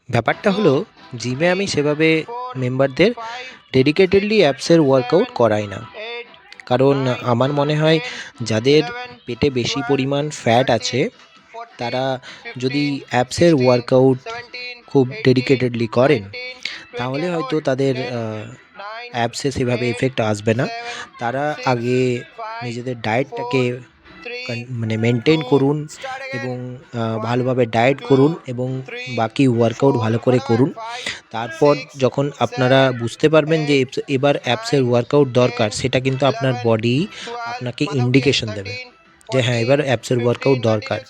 ব্যাপারটা হলো জিমে আমি সেভাবে মেম্বারদের ডেডিকেটেডলি অ্যাপসের ওয়ার্কআউট করাই না। কারণ আমার মনে হয় যাদের পেটে বেশি পরিমাণ ফ্যাট আছে তারা যদি অ্যাপসের ওয়ার্কআউট খুব ডেডিকেটেডলি করেন তাহলে হয়তো তাদের অ্যাপসে সেভাবে এফেক্ট আসবে না। তারা আগে নিজেদের ডায়েটটাকে মানে মেনটেন করুন এবং ভালোভাবে ডায়েট করুন এবং বাকি ওয়ার্কআউট ভালো করে করুন। তারপর যখন আপনারা বুঝতে পারবেন যে এবার অ্যাপসের ওয়ার্কআউট দরকার, সেটা কিন্তু আপনার বডি আপনাকে ইন্ডিকেশন দেবে যে হ্যাঁ, এবার অ্যাপসের ওয়ার্কআউট দরকার।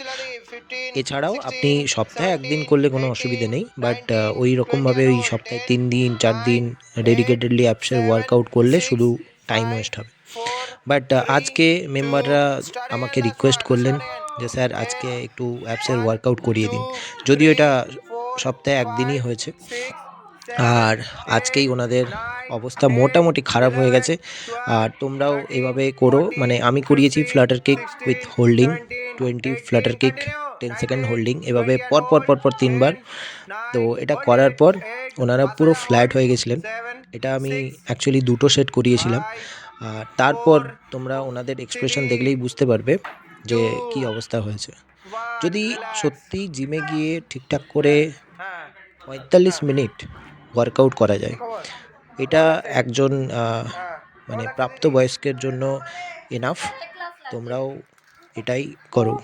এছাড়াও আপনি সপ্তাহে ১ দিন করলে কোনো অসুবিধে নেই, বাট ওই রকমভাবে ওই সপ্তাহে ৩ দিন ৪ দিন ডেডিকেটেডলি অ্যাপসের ওয়ার্কআউট করলে শুধু টাইম ওয়েস্ট হবে। বাট আজকে মেম্বাররা আমাকে রিকোয়েস্ট করলেন যে স্যার আজকে একটু অ্যাপসের ওয়ার্কআউট করিয়ে দিন। যদিও এটা সপ্তাহে ১ দিনই হয়েছে, আর আজকেই ওনাদের অবস্থা মোটামুটি খারাপ হয়ে গেছে। আর তোমরাও এভাবে করো, মানে আমি করিয়েছি Flutter kick with holding 20 Flutter kick 10 second holding, এভাবে পর পর ৩ বার। তো এটা করার পর ওনারা পুরো ফ্ল্যাট হয়ে গেছিলেন। এটা আমি অ্যাকচুয়ালি ২টো সেট করিয়েছিলাম। আর তারপর তোমরা ওনাদের এক্সপ্রেশন দেখলেই বুঝতে পারবে যে কী অবস্থা হয়েছে। যদি সত্যি জিমে গিয়ে ঠিকঠাক করে ৪৫ মিনিট ওয়ার্কআউট করা যায়, এটা একজন মানে প্রাপ্তবয়স্কের জন্য এনাফ। তোমরাও এটাই করো।